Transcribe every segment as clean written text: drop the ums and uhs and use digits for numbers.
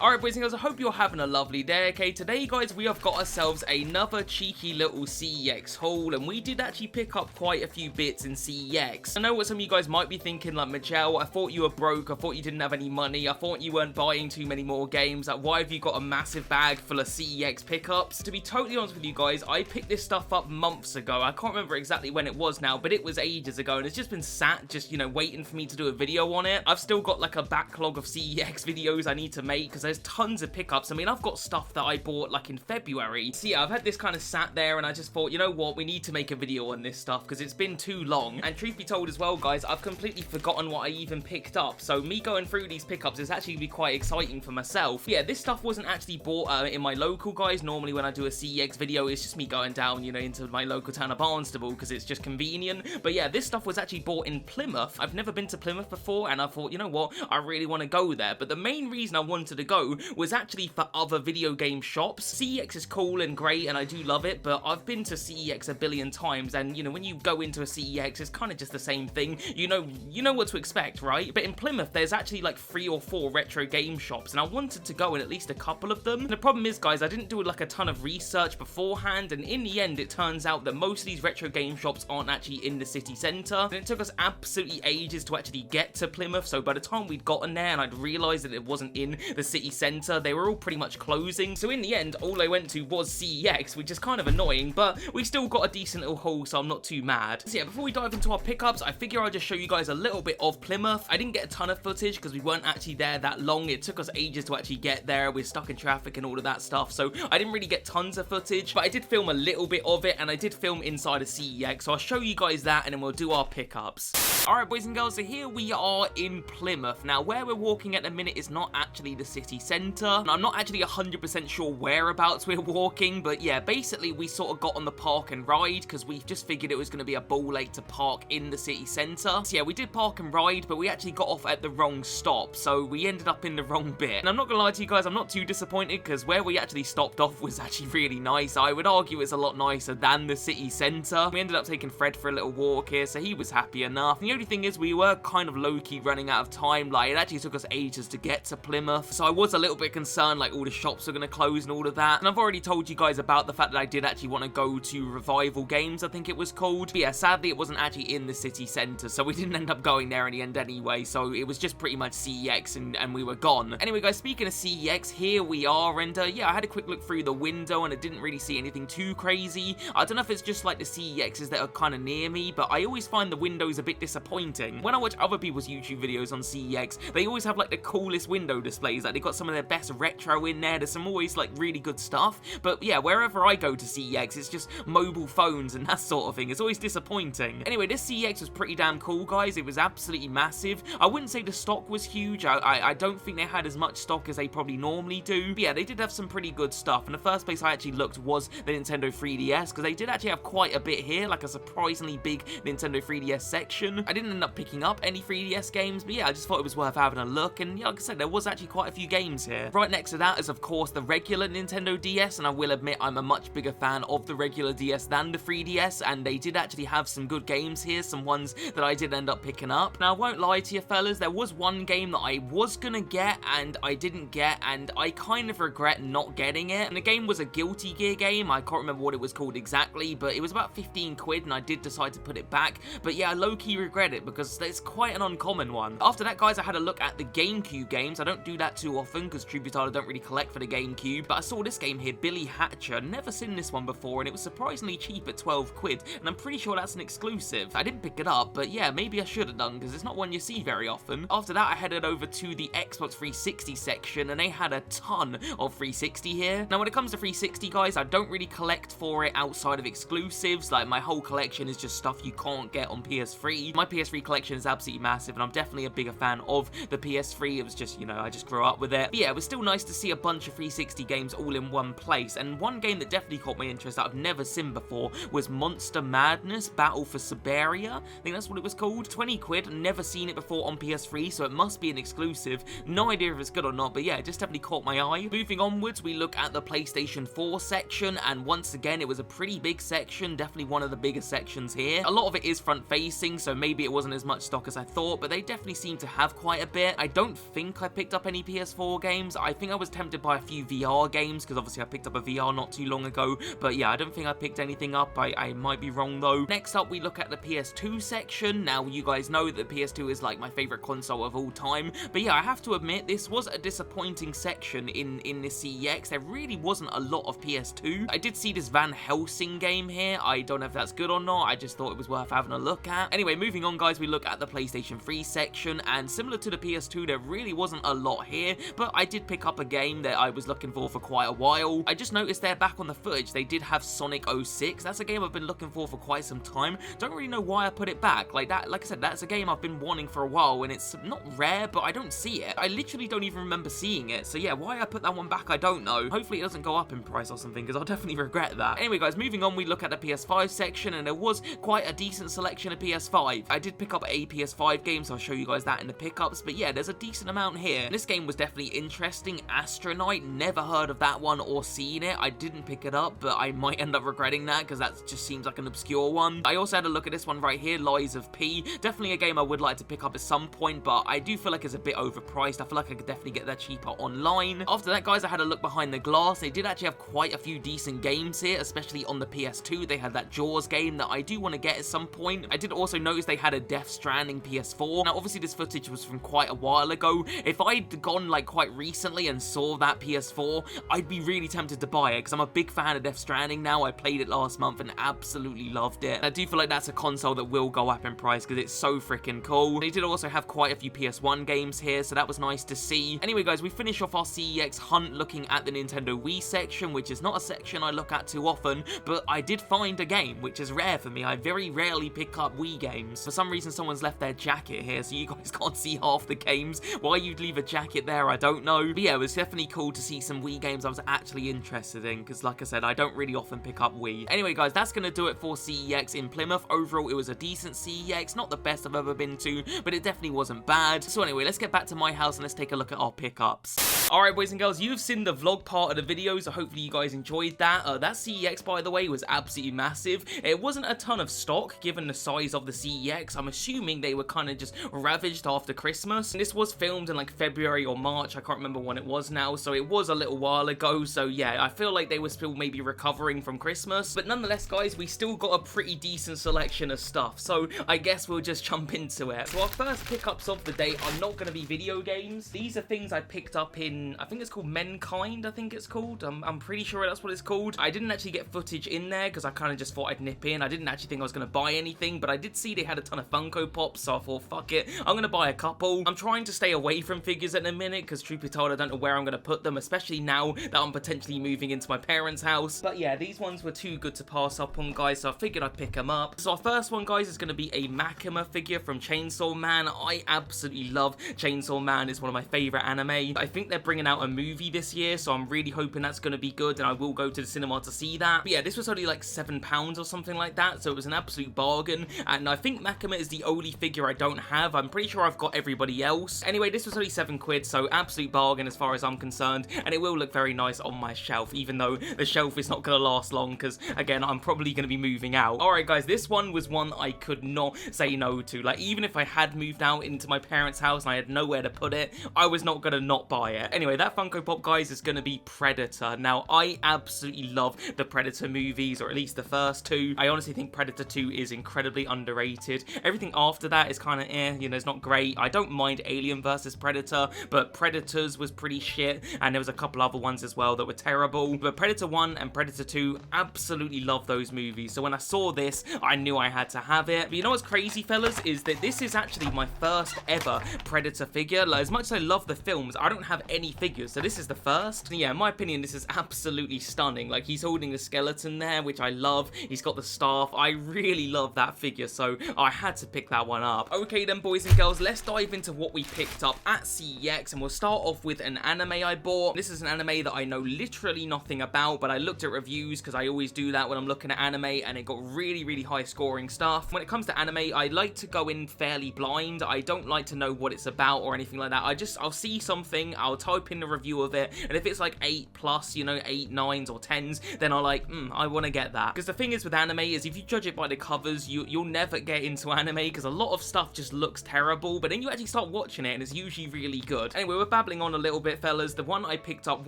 Alright boys and girls, I hope you're having a lovely day, okay? Today guys, we have got ourselves another cheeky little CeX haul, and we did actually pick up quite a few bits in CeX. I know what some of you guys might be thinking, like, Majel, I thought you were broke, I thought you didn't have any money, I thought you weren't buying too many more games, like, why have you got a massive bag full of CeX pickups? To be totally honest with you guys, I picked this stuff up months ago. I can't remember exactly when it was now, but it was ages ago, and it's just been sat, just, you know, waiting for me to do a video on it. I've still got, like, a backlog of CeX videos I need to make, because there's tons of pickups. I mean, I've got stuff that I bought like in February. So yeah, I've had this kind of sat there and I just thought, you know what, we need to make a video on this stuff because it's been too long. And truth be told as well, guys, I've completely forgotten what I even picked up. So me going through these pickups is actually going to be quite exciting for myself. Yeah, this stuff wasn't actually bought in my local, guys. Normally when I do a CeX video, it's just me going down, you know, into my local town of Barnstable because it's just convenient. But yeah, this stuff was actually bought in Plymouth. I've never been to Plymouth before and I thought, you know what, I really want to go there. But the main reason I wanted to go was actually for other video game shops. CeX is cool and great and I do love it, but I've been to CeX a billion times and, you know, when you go into a CeX, it's kind of just the same thing. You know what to expect, right? But in Plymouth, there's actually like 3 or 4 retro game shops and I wanted to go in at least a couple of them. And the problem is, guys, I didn't do like a ton of research beforehand, and in the end, it turns out that most of these retro game shops aren't actually in the city centre. And it took us absolutely ages to actually get to Plymouth, so by the time we'd gotten there and I'd realised that it wasn't in the city centre, they were all pretty much closing. So in the end, all I went to was CeX, which is kind of annoying, but we still got a decent little haul, so I'm not too mad. So yeah, before we dive into our pickups, I figure I'll just show you guys a little bit of Plymouth. I didn't get a ton of footage because we weren't actually there that long. It took us ages to actually get there. We're stuck in traffic and all of that stuff, so I didn't really get tons of footage, but I did film a little bit of it, and I did film inside of CeX, so I'll show you guys that, and then we'll do our pickups. Alright, boys and girls, so here we are in Plymouth. Now, where we're walking at the minute is not actually the city centre, and I'm not actually 100% sure whereabouts we're walking, but yeah, basically we sort of got on the park and ride because we just figured it was going to be a ball late to park in the city centre. So yeah, we did park and ride, but we actually got off at the wrong stop, so we ended up in the wrong bit. And I'm not gonna lie to you guys, I'm not too disappointed because where we actually stopped off was actually really nice. I would argue it's a lot nicer than the city centre. We ended up taking Fred for a little walk here, so he was happy enough. And the only thing is we were kind of low-key running out of time. Like, it actually took us ages to get to Plymouth, so I was a little bit concerned like all the shops are going to close and all of that. And I've already told you guys about the fact that I did actually want to go to Revival Games, I think it was called. But yeah, sadly it wasn't actually in the city centre, so we didn't end up going there in the end anyway, so it was just pretty much CeX and we were gone. Anyway guys, speaking of CeX, here we are, and yeah, I had a quick look through the window and I didn't really see anything too crazy. I don't know if it's just like the CeXs that are kind of near me, but I always find the windows a bit disappointing. When I watch other people's YouTube videos on CeX, they always have like the coolest window displays, like they got some of their best retro in there. There's some always like really good stuff, but yeah, wherever I go to CeX, it's just mobile phones and that sort of thing. It's always disappointing. Anyway, this CeX was pretty damn cool, guys. It was absolutely massive. I wouldn't say the stock was huge. I don't think they had as much stock as they probably normally do, but yeah, they did have some pretty good stuff. And the first place I actually looked was the Nintendo 3DS, because they did actually have quite a bit here, like a surprisingly big Nintendo 3DS section. I didn't end up picking up any 3DS games, but yeah, I just thought it was worth having a look, and yeah, like I said, there was actually quite a few games here. Right next to that is, of course, the regular Nintendo DS, and I will admit I'm a much bigger fan of the regular DS than the 3DS, and they did actually have some good games here, some ones that I did end up picking up. Now, I won't lie to you fellas, there was one game that I was gonna get, and I didn't get, and I kind of regret not getting it, and the game was a Guilty Gear game. I can't remember what it was called exactly, but it was about 15 quid, and I did decide to put it back, but yeah, I low-key regret it, because it's quite an uncommon one. After that, guys, I had a look at the GameCube games. I don't do that too often, because truth be told, I don't really collect for the GameCube, but I saw this game here, Billy Hatcher. Never seen this one before, and it was surprisingly cheap at 12 quid, and I'm pretty sure that's an exclusive. I didn't pick it up, but yeah, maybe I should have done, because it's not one you see very often. After that, I headed over to the Xbox 360 section, and they had a ton of 360 here. Now, when it comes to 360, guys, I don't really collect for it outside of exclusives. Like, my whole collection is just stuff you can't get on PS3. My PS3 collection is absolutely massive, and I'm definitely a bigger fan of the PS3. It was just, you know, I just grew up with it. But yeah, it was still nice to see a bunch of 360 games all in one place, and one game that definitely caught my interest that I've never seen before was Monster Madness Battle for Siberia. I think that's what it was called. 20 quid, never seen it before on PS3, so it must be an exclusive. No idea if it's good or not, but yeah, it just definitely caught my eye. Moving onwards, we look at the PlayStation 4 section, and once again, it was a pretty big section, definitely one of the biggest sections here. A lot of it is front-facing, so maybe it wasn't as much stock as I thought, but they definitely seem to have quite a bit. I don't think I picked up any PS4 PS4 games. I think I was tempted by a few VR games, because obviously I picked up a VR not too long ago, but yeah, I don't think I picked anything up. I might be wrong though. Next up, we look at the PS2 section. Now, you guys know that the PS2 is like my favorite console of all time, but yeah, I have to admit, this was a disappointing section in this CeX. There really wasn't a lot of PS2. I did see this Van Helsing game here. I don't know if that's good or not. I just thought it was worth having a look at. Anyway, moving on, guys, we look at the PlayStation 3 section, and similar to the PS2, there really wasn't a lot here, but I did pick up a game that I was looking for quite a while. I just noticed there back on the footage, they did have Sonic 06. That's a game I've been looking for quite some time. Don't really know why I put it back. Like I said, that's a game I've been wanting for a while, and it's not rare, but I don't see it. I literally don't even remember seeing it. So yeah, why I put that one back, I don't know. Hopefully it doesn't go up in price or something, because I'll definitely regret that. Anyway, guys, moving on, we look at the PS5 section, and there was quite a decent selection of PS5. I did pick up a PS5 game, so I'll show you guys that in the pickups, but yeah, there's a decent amount here. This game was definitely interesting. Astronaut, never heard of that one or seen it. I didn't pick it up, but I might end up regretting that, because that just seems like an obscure one. I also had a look at this one right here, Lies of P. Definitely a game I would like to pick up at some point, but I do feel like it's a bit overpriced. I feel like I could definitely get that cheaper online. After that, guys, I had a look behind the glass. They did actually have quite a few decent games here, especially on the PS2. They had that Jaws game that I do want to get at some point. I did also notice they had a Death Stranding PS4. Now, obviously, this footage was from quite a while ago. If I'd gone like quite recently and saw that PS4, I'd be really tempted to buy it, because I'm a big fan of Death Stranding now. I played it last month and absolutely loved it. I do feel like that's a console that will go up in price, because it's so freaking cool. They did also have quite a few PS1 games here, so that was nice to see. Anyway, guys, we finish off our CeX hunt looking at the Nintendo Wii section, which is not a section I look at too often, but I did find a game, which is rare for me. I very rarely pick up Wii games. For some reason, someone's left their jacket here, so you guys can't see half the games. Why you'd leave a jacket there, I don't know. But yeah, it was definitely cool to see some Wii games I was actually interested in, because like I said, I don't really often pick up Wii. Anyway, guys, that's going to do it for CeX in Plymouth. Overall, it was a decent CeX, not the best I've ever been to, but it definitely wasn't bad. So anyway, let's get back to my house and let's take a look at our pickups. Alright, boys and girls, you've seen the vlog part of the video, so hopefully you guys enjoyed that. That CeX, by the way, was absolutely massive. It wasn't a ton of stock, given the size of the CeX. I'm assuming they were kind of just ravaged after Christmas. And this was filmed in like February or March, I can't remember when it was now, so it was a little while ago. So yeah, I feel like they were still maybe recovering from Christmas, but nonetheless, guys, we still got a pretty decent selection of stuff, so I guess we'll just jump into it. So our first pickups of the day are not going to be video games. These are things I picked up in, I think it's called Mankind, I think it's called. I'm pretty sure that's what it's called. I didn't actually get footage in there, because I kind of just thought I'd nip in. I didn't actually think I was going to buy anything, but I did see they had a ton of Funko Pops, so I thought, fuck it, I'm going to buy a couple. I'm trying to stay away from figures at the minute, because truth be told, I don't know where I'm going to put them, especially now that I'm potentially moving into my parents' house. But yeah, these ones were too good to pass up on, guys, so I figured I'd pick them up. So our first one, guys, is going to be a Makima figure from Chainsaw Man. I absolutely love Chainsaw Man. It's one of my favorite anime. I think they're bringing out a movie this year, so I'm really hoping that's going to be good, and I will go to the cinema to see that. But yeah, this was only like £7 or something like that, so it was an absolute bargain, and I think Makima is the only figure I don't have. I'm pretty sure I've got everybody else. Anyway, this was only £7, so absolute bargain as far as I'm concerned, and it will look very nice on my shelf, even though the shelf is not going to last long, because again, I'm probably going to be moving out. Alright, guys, this one was one I could not say no to. Like, even if I had moved out into my parents' house and I had nowhere to put it, I was not going to not buy it. Anyway, that Funko Pop, guys, is going to be Predator. Now, I absolutely love the Predator movies, or at least the first two. I honestly think Predator 2 is incredibly underrated. Everything after that is kind of you know, it's not great. I don't mind Alien vs Predator, but Predators was pretty shit, and there was a couple other ones as well that were terrible. But Predator 1 and Predator 2, absolutely love those movies. So when I saw this, I knew I had to have it. But you know what's crazy, fellas, is that this is actually my first ever Predator figure. Like, as much as I love the films, I don't have any figures, so this is the first. And yeah, in my opinion, this is absolutely stunning. Like, he's holding the skeleton there, which I love. He's got the staff. I really love that figure, so I had to pick that one up. Okay then, boys and girls, let's dive into what we picked up at CeX, and we'll start off with an anime I bought. This is an anime that I know literally nothing about, but I looked at reviews, because I always do that when I'm looking at anime, and it got really high scoring stuff. When it comes to anime, I like to go in fairly blind. I don't like to know what it's about or anything like that. I'll see something, I'll type in the review of it, and if it's like 8+, you know, 8, 9s or 10s, then I'll like, I want to get that. Because the thing is with anime is, if you judge it by the covers, you'll never get into anime, because a lot of stuff just looks terrible, but then you actually start watching it and it's usually really good. Anyway, we're back babbling on a little bit, fellas, the one I picked up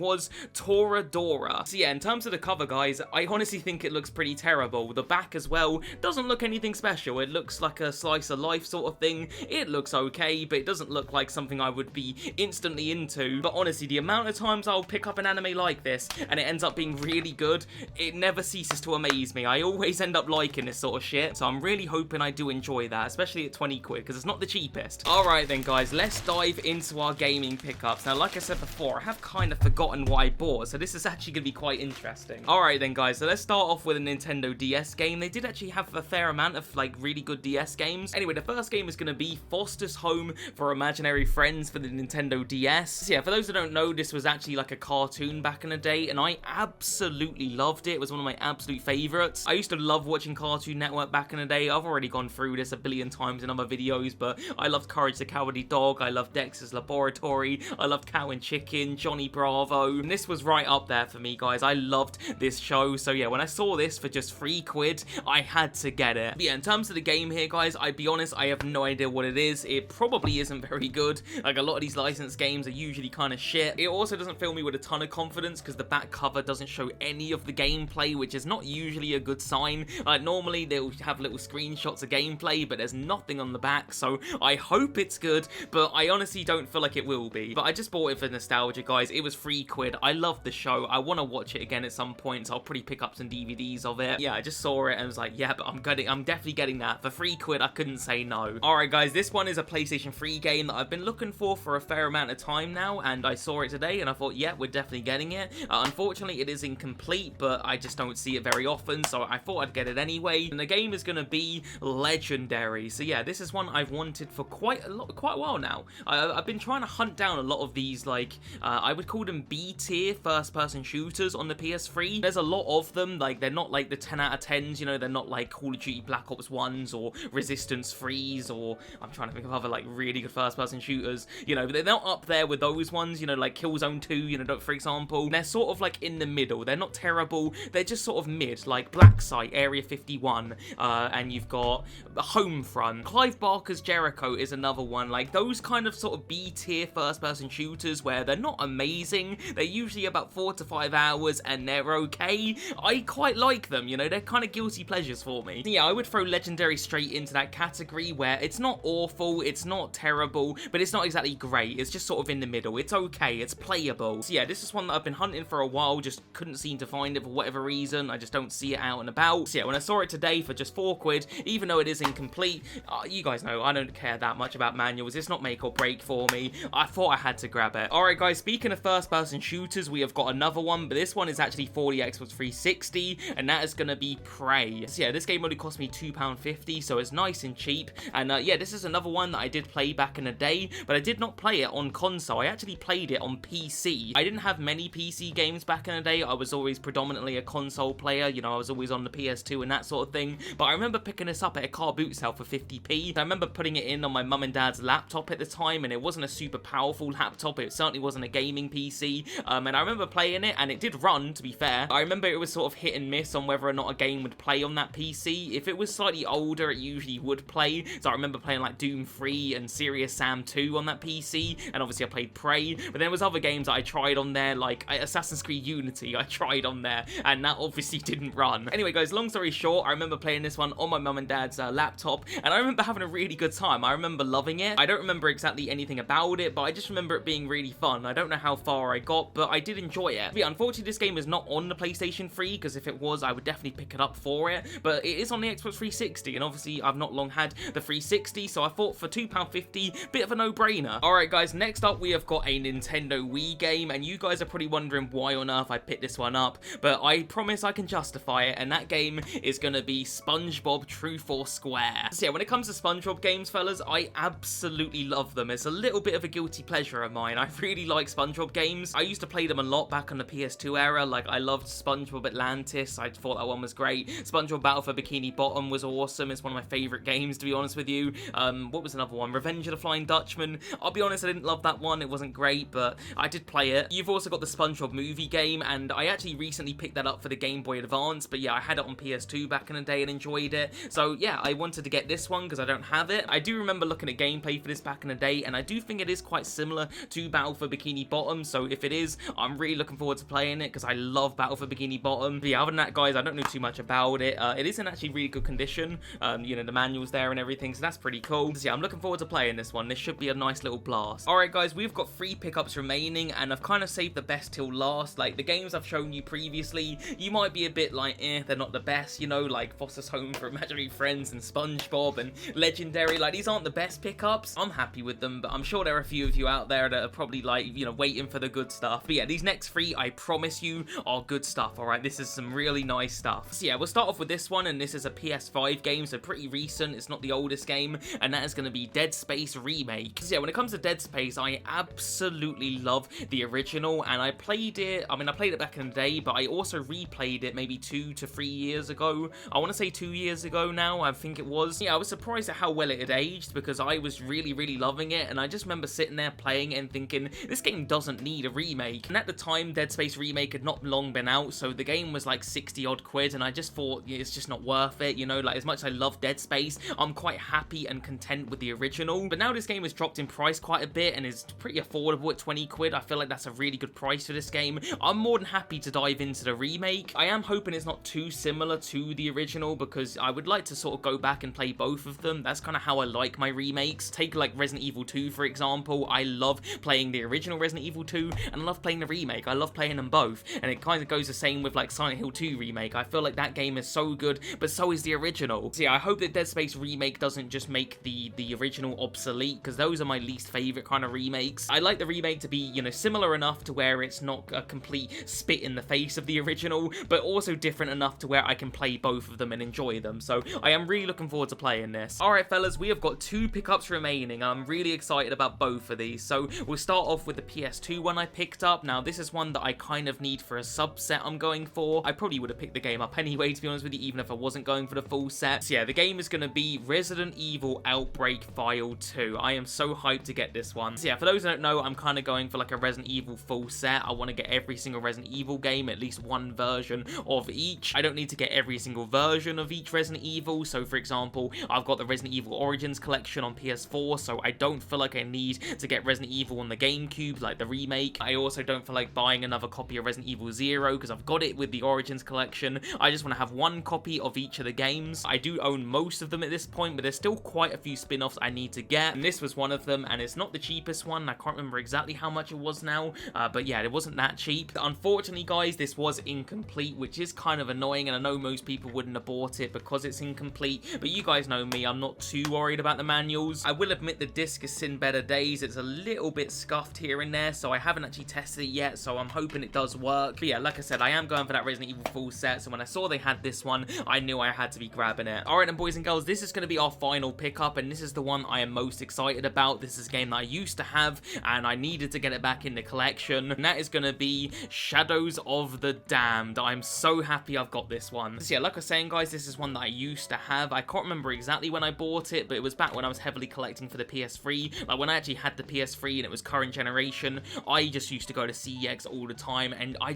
was Toradora. So yeah, in terms of the cover, guys, I honestly think it looks pretty terrible. The back as well doesn't look anything special. It looks like a slice of life sort of thing. It looks okay, but it doesn't look like something I would be instantly into. But honestly, the amount of times I'll pick up an anime like this and it ends up being really good, it never ceases to amaze me. I always end up liking this sort of shit, so I'm really hoping I do enjoy that, especially at 20 quid, because it's not the cheapest. Alright then, guys, let's dive into our gaming pickups. Now, like I said before, I have kind of forgotten what I bought, so this is actually going to be quite interesting. Alright then, guys, so let's start off with a Nintendo DS game. They did actually have a fair amount of, like, really good DS games. Anyway, the first game is going to be Foster's Home for Imaginary Friends for the Nintendo DS. So yeah, for those that don't know, this was actually like a cartoon back in the day, and I absolutely loved it. It was one of my absolute favorites. I used to love watching Cartoon Network back in the day. I've already gone through this a billion times in other videos, but I loved Courage the Cowardly Dog, I loved Dexter's Laboratory, I loved Cow and Chicken, Johnny Bravo, and this was right up there for me, guys. I loved this show, so yeah, when I saw this for just 3 quid, I had to get it. But yeah, in terms of the game here, guys, I'd be honest, I have no idea what it is. It probably isn't very good. Like, a lot of these licensed games are usually kind of shit. It also doesn't fill me with a ton of confidence because the back cover doesn't show any of the gameplay, which is not usually a good sign. Like, normally they'll have little screenshots of gameplay, but there's nothing on the back, so I hope it's good, but I honestly don't feel like it will be. But I just bought it for nostalgia, guys. It was 3 quid. I love the show. I want to watch it again at some point, so I'll probably pick up some DVDs of it. Yeah, I just saw it and was like, yeah, but I'm definitely getting that. For 3 quid, I couldn't say no. Alright, guys, this one is a PlayStation 3 game that I've been looking for a fair amount of time now, and I saw it today, and I thought, yeah, we're definitely getting it. Unfortunately, it is incomplete, but I just don't see it very often, so I thought I'd get it anyway. And the game is going to be Legendary. So yeah, this is one I've wanted for quite a while now. I've been trying to hunt down a lot of these, like, I would call them B-tier first-person shooters on the PS3. There's a lot of them. Like, they're not like the 10 out of 10s, you know, they're not like Call of Duty Black Ops 1s or Resistance 3s, or I'm trying to think of other, like, really good first-person shooters, you know, but they're not up there with those ones, you know, like Killzone 2, you know, for example. They're sort of like in the middle. They're not terrible. They're just sort of mid, like Black Site, Area 51, and you've got Homefront. Clive Barker's Jericho is another one. Like, those kind of sort of B-tier first-person shooters where they're not amazing. They're usually about 4 to 5 hours, and they're okay. I quite like them, you know, they're kind of guilty pleasures for me. Yeah, I would throw Legendary straight into that category where it's not awful, it's not terrible, but it's not exactly great. It's just sort of in the middle. It's okay, it's playable. So yeah, this is one that I've been hunting for a while, just couldn't seem to find it for whatever reason. I just don't see it out and about. So yeah, when I saw it today for just 4 quid, even though it is incomplete, you guys know I don't care that much about manuals. It's not make or break for me. I thought I had to grab it. Alright, guys, speaking of first-person shooters, we have got another one, but this one is actually for the Xbox 360, and that is going to be Prey. So yeah, this game only cost me £2.50, so it's nice and cheap. And yeah, this is another one that I did play back in the day, but I did not play it on console. I actually played it on PC. I didn't have many PC games back in the day. I was always predominantly a console player, you know, I was always on the PS2 and that sort of thing. But I remember picking this up at a car boot sale for 50p. I remember putting it in on my mum and dad's laptop at the time, and it wasn't a super powerful laptop. It certainly wasn't a gaming PC. And I remember playing it, and it did run, to be fair. I remember it was sort of hit and miss on whether or not a game would play on that PC. If it was slightly older, it usually would play. So I remember playing like Doom 3 and Serious Sam 2 on that PC, and obviously I played Prey. But there was other games that I tried on there, like Assassin's Creed Unity I tried on there, and that obviously didn't run. Anyway, guys, long story short, I remember playing this one on my mum and dad's laptop, and I remember having a really good time. I remember loving it. I don't remember exactly anything about it, but I just remember it being really fun. I don't know how far I got, but I did enjoy it. But yeah, unfortunately, this game is not on the PlayStation 3, because if it was, I would definitely pick it up for it, but it is on the Xbox 360, and obviously, I've not long had the 360, so I thought for £2.50, bit of a no-brainer. Alright, guys, next up, we have got a Nintendo Wii game, and you guys are probably wondering why on earth I picked this one up, but I promise I can justify it, and that game is going to be SpongeBob Truth or Square. So yeah, when it comes to SpongeBob games, fellas, I absolutely love them. It's a little bit of a guilty pleasure of mine. I really like SpongeBob games. I used to play them a lot back on the PS2 era. Like, I loved SpongeBob Atlantis. I thought that one was great. SpongeBob Battle for Bikini Bottom was awesome. It's one of my favorite games, to be honest with you. What was another one? Revenge of the Flying Dutchman. I'll be honest, I didn't love that one. It wasn't great, but I did play it. You've also got the SpongeBob movie game, and I actually recently picked that up for the Game Boy Advance, but yeah, I had it on PS2 back in the day and enjoyed it. So yeah, I wanted to get this one because I don't have it. I do remember looking at gameplay for this back in the day, and I do think it is quite similar similar to Battle for Bikini Bottom, so if it is, I'm really looking forward to playing it because I love Battle for Bikini Bottom. But yeah, other than that, guys, I don't know too much about it. It is in actually really good condition. You know, the manual's there and everything, so that's pretty cool. So yeah, I'm looking forward to playing this one. This should be a nice little blast. Alright, guys, we've got 3 pickups remaining, and I've kind of saved the best till last. Like, the games I've shown you previously, you might be a bit like, they're not the best, you know, like Foster's Home for Imaginary Friends and SpongeBob and Legendary. Like, these aren't the best pickups. I'm happy with them, but I'm sure there are a few of you out there that are probably like, you know, waiting for the good stuff. But yeah, these next 3, I promise you, are good stuff. Alright, this is some really nice stuff. So yeah, we'll start off with this one, and this is a PS5 game, so pretty recent. It's not the oldest game, and that is going to be Dead Space Remake. So yeah, when it comes to Dead Space, I absolutely love the original, and I played it, I mean, I played it back in the day, but I also replayed it maybe 2 to 3 years ago. I want to say 2 years ago now, I think it was. Yeah, I was surprised at how well it had aged, because I was really loving it, and I just remember sitting there playing it and thinking, this game doesn't need a remake. And at the time, Dead Space Remake had not long been out, so the game was like 60 odd quid, and I just thought, yeah, it's just not worth it, you know, like, as much as I love Dead Space, I'm quite happy and content with the original. But now this game has dropped in price quite a bit and is pretty affordable at 20 quid. I feel like that's a really good price for this game. I'm more than happy to dive into the remake. I am hoping it's not too similar to the original, because I would like to sort of go back and play both of them. That's kind of how I like my remakes. Take like Resident Evil 2, for example. I love playing the original Resident Evil 2, and I love playing the remake. I love playing them both, and it kind of goes the same with like Silent Hill 2 remake. I feel like that game is so good, but so is the original. So yeah, I hope that Dead Space Remake doesn't just make the original obsolete, because those are my least favorite kind of remakes. I like the remake to be, you know, similar enough to where it's not a complete spit in the face of the original, but also different enough to where I can play both of them and enjoy them. So I am really looking forward to playing this. Alright, fellas, we have got 2 pickups remaining. I'm really excited about both of these. So we'll start off with the PS2 one I picked up. Now, this is one that I kind of need for a subset I'm going for. I probably would have picked the game up anyway, to be honest with you, even if I wasn't going for the full set. So yeah, the game is going to be Resident Evil Outbreak File 2. I am so hyped to get this one. So yeah, for those who don't know, I'm kind of going for like a Resident Evil full set. I want to get every single Resident Evil game, at least one version of each. I don't need to get every single version of each Resident Evil. So for example, I've got the Resident Evil Origins collection on PS4, so I don't feel like I need to get Resident Evil on the GameCube, like the remake. I also don't feel like buying another copy of Resident Evil 0, because I've got it with the Origins collection. I just want to have one copy of each of the games. I do own most of them at this point, but there's still quite a few spin-offs I need to get, and this was one of them, and it's not the cheapest one. I can't remember exactly how much it was now, but yeah, it wasn't that cheap. Unfortunately, guys, this was incomplete, which is kind of annoying, and I know most people wouldn't have bought it because it's incomplete, but you guys know me, I'm not too worried about the manuals. I will admit the disc has seen better days. It's a little bit scuffed here and there, so I haven't actually tested it yet, so I'm hoping it does work. But yeah, like I said, I am going for that Resident Evil full set, so when I saw they had this one, I knew I had to be grabbing it. Alright then, boys and girls, this is going to be our final pickup, and this is the one I am most excited about. This is a game that I used to have, and I needed to get it back in the collection, and that is going to be Shadows of the Damned. I'm so happy I've got this one. So yeah, like I was saying, guys, this is one that I used to have. I can't remember exactly when I bought it, but it was back when I was heavily collecting for the PS3. Like, when I actually had the PS3 and it was current generation, I just used to go to CeX all the time, and I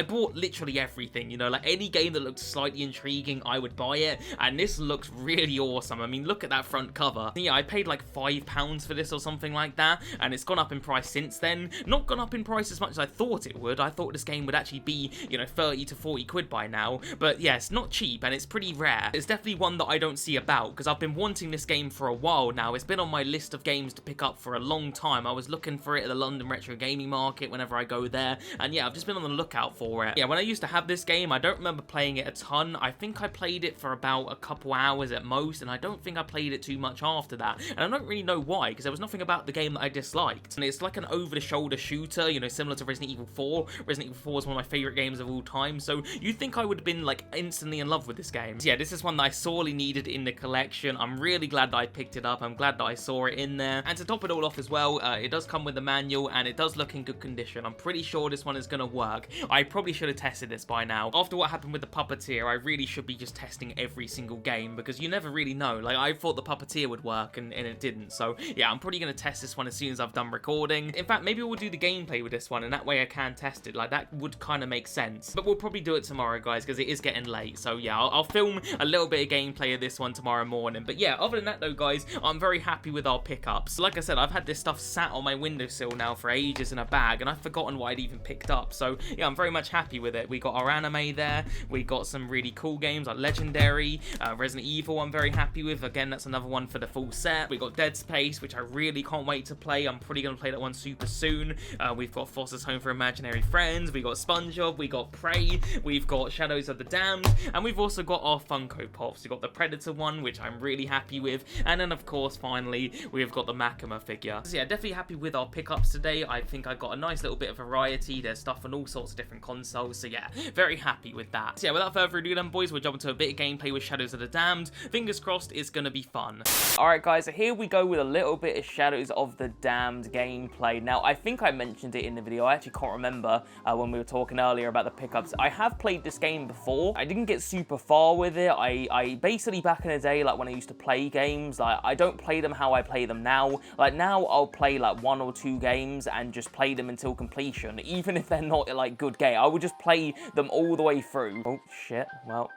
bought literally everything, you know, like any game that looked slightly intriguing, I would buy it, and this looks really awesome. I mean, look at that front cover. Yeah, I paid like £5 for this or something like that, and it's gone up in price since then. Not gone up in price as much as I thought it would. I thought this game would actually be, you know, 30 to 40 quid by now, but yeah, it's not cheap, and it's pretty rare. It's definitely one that I don't see about, because I've been wanting this game for a while now. It's been on my list of games to pick up for a long time. I was looking for it at the London Retro Gaming Market whenever I go there, and yeah, I've just been on the lookout for it. Yeah, when I used to have this game, I don't remember playing it a ton. I think I played it for about a couple hours at most, and I don't think I played it too much after that, and I don't really know why, because there was nothing about the game that I disliked. And it's like an over-the-shoulder shooter, you know, similar to Resident Evil 4. Resident Evil 4 is one of my favorite games of all time, so you'd think I would have been like instantly in love with this game. So yeah, this is one that I sorely needed in the collection. I'm really glad that I picked it up. I'm glad that I saw it in there. And to top it all off as well, it does come with the manual, and it does look in good condition. I'm pretty sure this one is going to work. I probably should have tested this by now. After what happened with the Puppeteer, I really should be just testing every single game, because you never really know. Like, I thought the Puppeteer would work, and it didn't. So yeah, I'm probably going to test this one as soon as I've done recording. In fact, maybe we'll do the gameplay with this one, and that way I can test it. Like, that would kind of make sense. But we'll probably do it tomorrow, guys, because it is getting late. So yeah, I'll film a little bit of gameplay of this one tomorrow morning. But yeah, other than that though, guys, I'm very happy with our pickups. Like I said, I've had this stuff sat on my windowsill now for ages in a bag, and I've forgotten what I'd even picked up. So yeah, I'm very much happy with it. We got our anime there. We got some really cool games like Legendary, Resident Evil I'm very happy with. Again, that's another one for the full set. We got Dead Space, which I really can't wait to play. I'm probably going to play that one super soon. We've got Foster's Home for Imaginary Friends. We got SpongeBob. We got Prey. We've got Shadows of the Damned. And we've also got our Funko Pops. We've got the Predator one, which I'm really happy with. And then, of course, finally, we've got the Makima figure. So yeah, definitely happy with our pickups today. I think I got a nice little bit of variety. There's stuff on all sorts of different consoles. So yeah, very happy with that. So yeah, without further ado then, boys, we'll jump into a bit of gameplay with Shadows of the Damned. Fingers crossed it's going to be fun. Alright guys, so here we go with a little bit of Shadows of the Damned gameplay. Now, I think I mentioned it in the video. I actually can't remember when we were talking earlier about the pickups. I have played this game before. I didn't get super far with it. I basically, back in the day, like when I used to play games, like I don't play them how I play them now. Like now I'll play like 1 or 2 games and just play them until completion, even if they're not like good game. I would just play them all the way through. Oh shit, well,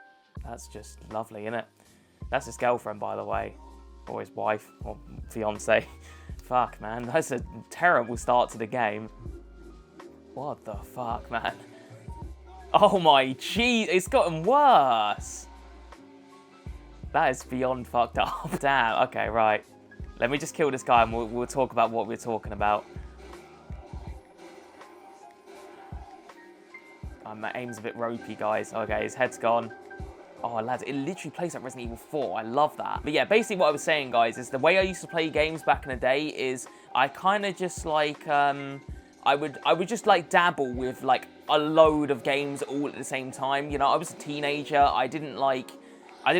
that's just lovely, isn't it? That's his girlfriend, by the way, or his wife, or fiance. Fuck, man, that's a terrible start to the game. What the fuck, man? Oh my jeez, it's gotten worse. That is beyond fucked up. Damn, okay, right. Let me just kill this guy and we'll talk about what we're talking about. My aim's a bit ropey, guys. Okay, his head's gone. Oh, lads, it literally plays like Resident Evil 4. I love that. But yeah, basically what I was saying, guys, is the way I used to play games back in the day is I kind of just like, I would just like dabble with like a load of games all at the same time. You know, I was a teenager. I didn't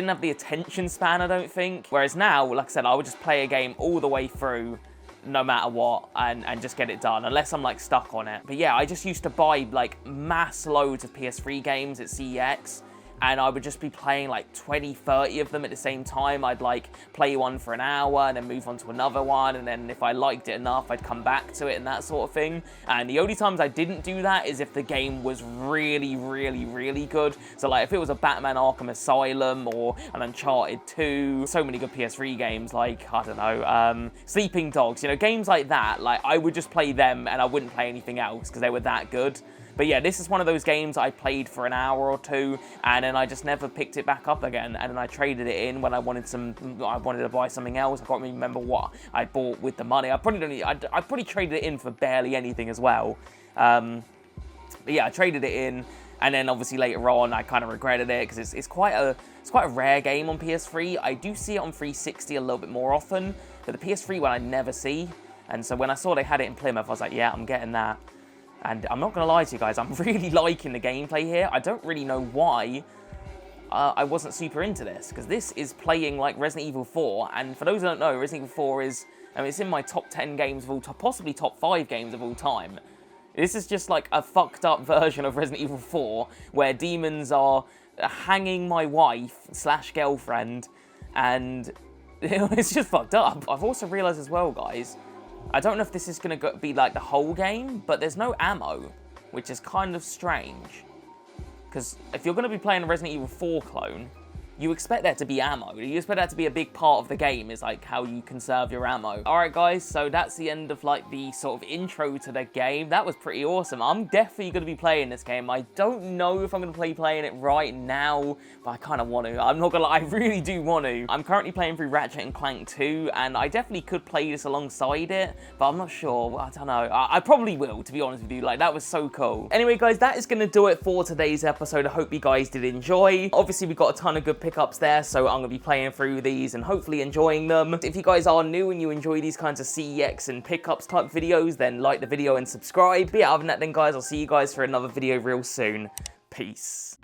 have the attention span, I don't think. Whereas now, like I said, I would just play a game all the way through, no matter what, and just get it done, unless I'm like stuck on it. But yeah, I just used to buy like mass loads of PS3 games at CeX, and I would just be playing like 20, 30 of them at the same time. I'd like play one for an hour and then move on to another one, and then if I liked it enough, I'd come back to it and that sort of thing. And the only times I didn't do that is if the game was really, really, really good. So like if it was a Batman Arkham Asylum or an Uncharted 2, so many good PS3 games, like, I don't know, Sleeping Dogs, you know, games like that, like I would just play them and I wouldn't play anything else because they were that good. But yeah, this is one of those games I played for an hour or two, and then I just never picked it back up again. And then I traded it in when I wanted to buy something else. I can't really remember what I bought with the money. I probably traded it in for barely anything as well. But yeah, I traded it in, and then obviously later on I kind of regretted it because it's quite a rare game on PS3. I do see it on 360 a little bit more often, but the PS3 one I never see. And so when I saw they had it in Plymouth, I was like, yeah, I'm getting that. And I'm not going to lie to you guys, I'm really liking the gameplay here. I don't really know why I wasn't super into this, because this is playing like Resident Evil 4. And for those who don't know, Resident Evil 4 is, I mean, it's in my top 10 games of all time, possibly top 5 games of all time. This is just like a fucked up version of Resident Evil 4, where demons are hanging my wife / girlfriend, and it's just fucked up. I've also realised as well, guys, I don't know if this is going to be like the whole game, but there's no ammo, which is kind of strange. Because if you're going to be playing a Resident Evil 4 clone, you expect there to be ammo. You expect that to be a big part of the game, is like how you conserve your ammo. Alright guys, so that's the end of like the sort of intro to the game. That was pretty awesome. I'm definitely going to be playing this game. I don't know if I'm going to be playing it right now, but I kind of want to. I'm not going to lie, I really do want to. I'm currently playing through Ratchet & Clank 2, and I definitely could play this alongside it, but I'm not sure. I don't know. I probably will, to be honest with you. Like, that was so cool. Anyway guys, that is going to do it for today's episode. I hope you guys did enjoy. Obviously, we got a ton of good pickups there, so I'm going to be playing through these and hopefully enjoying them. If you guys are new and you enjoy these kinds of CeX and pickups type videos, then like the video and subscribe. But yeah, other than that then guys, I'll see you guys for another video real soon. Peace.